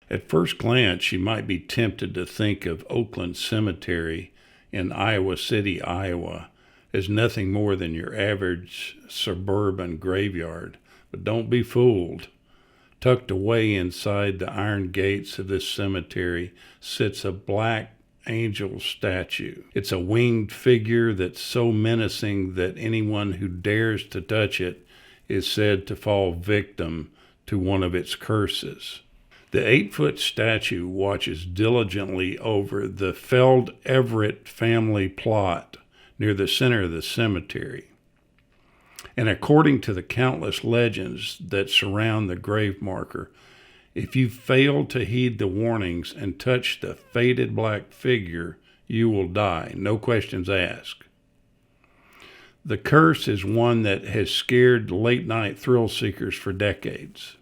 At first glance, you might be tempted to think of Oakland Cemetery in Iowa City, Iowa, as nothing more than your average suburban graveyard. But don't be fooled. Tucked away inside the iron gates of this cemetery sits a black angel statue. It's a winged figure that's so menacing that anyone who dares to touch it is said to fall victim to one of its curses. The 8-foot statue watches diligently over the Feld Everett family plot near the center of the cemetery. And according to the countless legends that surround the grave marker, if you fail to heed the warnings and touch the faded black figure, you will die, no questions asked. The curse is one that has scared late-night thrill seekers for decades.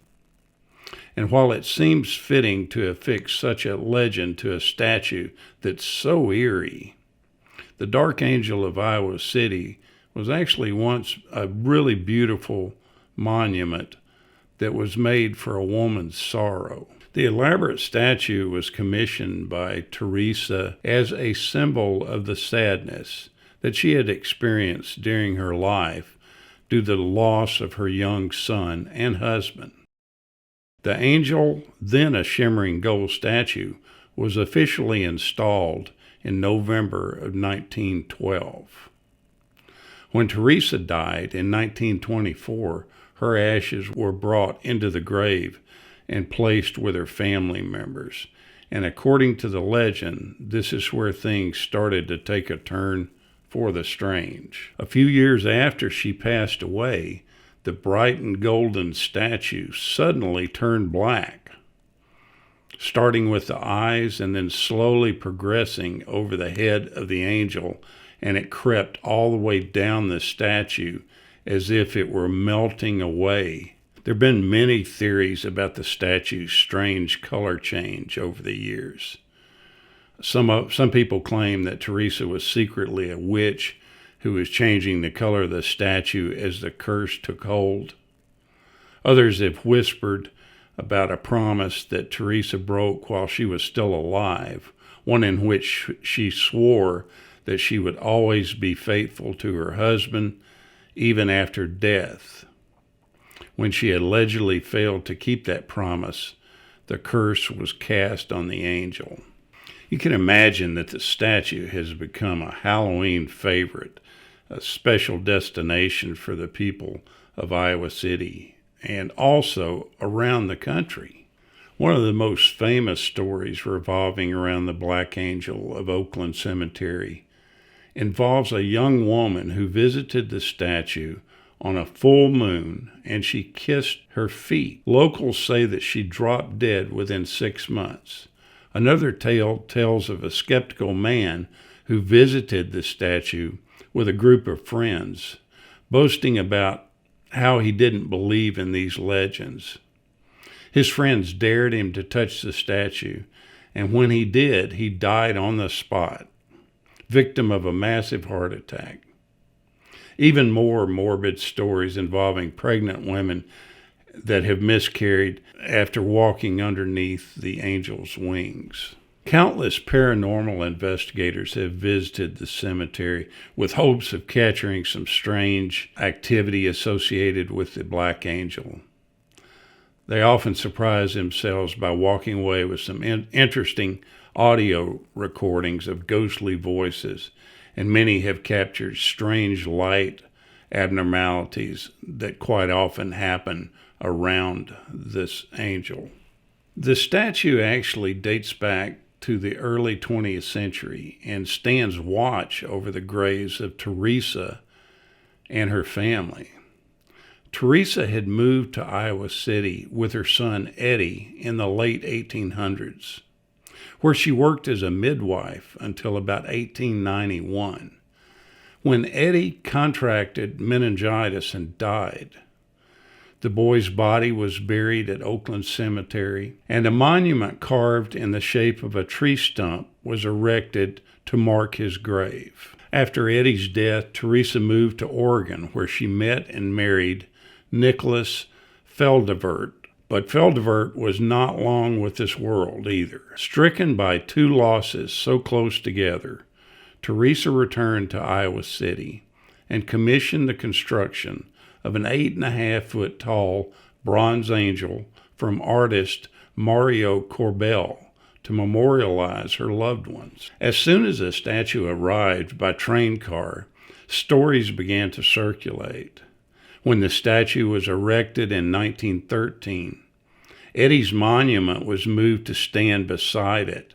And while it seems fitting to affix such a legend to a statue that's so eerie, the Dark Angel of Iowa City was actually once a really beautiful monument that was made for a woman's sorrow. The elaborate statue was commissioned by Teresa as a symbol of the sadness that she had experienced during her life due to the loss of her young son and husband. The angel, then a shimmering gold statue, was officially installed in November of 1912. When Teresa died in 1924, her ashes were brought into the grave and placed with her family members. And according to the legend, this is where things started to take a turn for the strange. A few years after she passed away, the bright and golden statue suddenly turned black, starting with the eyes and then slowly progressing over the head of the angel, and it crept all the way down the statue as if it were melting away. There have been many theories about the statue's strange color change over the years. Some people claim that Teresa was secretly a witch who was changing the color of the statue as the curse took hold. Others have whispered about a promise that Teresa broke while she was still alive, one in which she swore that she would always be faithful to her husband, even after death. When she allegedly failed to keep that promise, the curse was cast on the angel. You can imagine that the statue has become a Halloween favorite, a special destination for the people of Iowa City and also around the country. One of the most famous stories revolving around the Black Angel of Oakland Cemetery involves a young woman who visited the statue on a full moon, and she kissed her feet. Locals say that she dropped dead within 6 months. Another tale tells of a skeptical man who visited the statue with a group of friends, boasting about how he didn't believe in these legends. His friends dared him to touch the statue, and when he did, he died on the spot, victim of a massive heart attack. Even more morbid stories involving pregnant women that have miscarried after walking underneath the angel's wings. Countless paranormal investigators have visited the cemetery with hopes of capturing some strange activity associated with the Black Angel. They often surprise themselves by walking away with some interesting audio recordings of ghostly voices, and many have captured strange light abnormalities that quite often happen around this angel. The statue actually dates back to the early 20th century and stands watch over the graves of Teresa and her family. Teresa had moved to Iowa City with her son Eddie in the late 1800s, where she worked as a midwife until about 1891, when Eddie contracted meningitis and died. The boy's body was buried at Oakland Cemetery, and a monument carved in the shape of a tree stump was erected to mark his grave. After Eddie's death, Teresa moved to Oregon, where she met and married Nicholas Feldevert, But Feldevert was not long with this world either. Stricken by two losses so close together, Teresa returned to Iowa City and commissioned the construction of an 8.5-foot tall bronze angel from artist Mario Corbel to memorialize her loved ones. As soon as the statue arrived by train car, stories began to circulate. When the statue was erected in 1913, Eddie's monument was moved to stand beside it,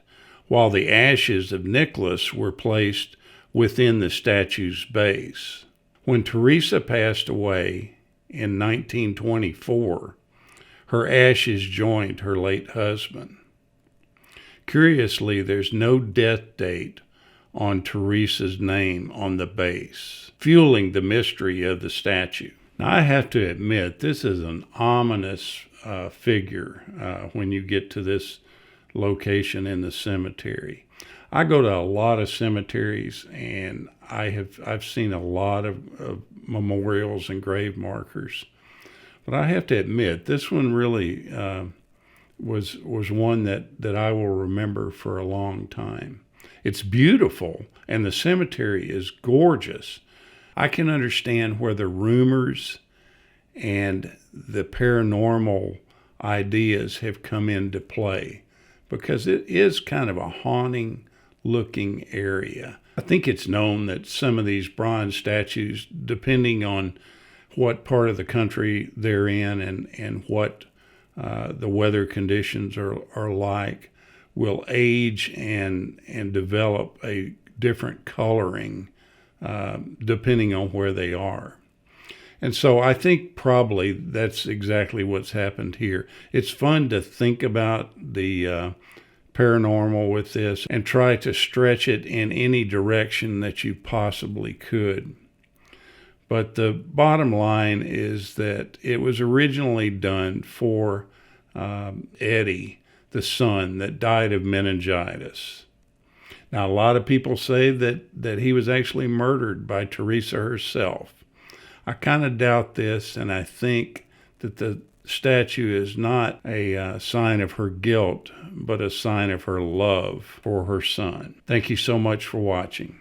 while the ashes of Nicholas were placed within the statue's base. When Teresa passed away in 1924, her ashes joined her late husband. Curiously, there's no death date on Teresa's name on the base, fueling the mystery of the statue. Now, I have to admit, this is an ominous figure when you get to this location in the cemetery. I go to a lot of cemeteries, and I've seen a lot of memorials and grave markers. But I have to admit, this one really was one that I will remember for a long time. It's beautiful, and the cemetery is gorgeous. I can understand where the rumors and the paranormal ideas have come into play, because it is kind of a haunting looking area. I think it's known that some of these bronze statues, depending on what part of the country they're in and what the weather conditions are like, will age and develop a different coloring depending on where they are. And so I think probably that's exactly what's happened here. It's fun to think about the paranormal with this and try to stretch it in any direction that you possibly could. But the bottom line is that it was originally done for Eddie, the son that died of meningitis. Now, a lot of people say that he was actually murdered by Teresa herself. I kind of doubt this, and I think that the statue is not a sign of her guilt, but a sign of her love for her son. Thank you so much for watching.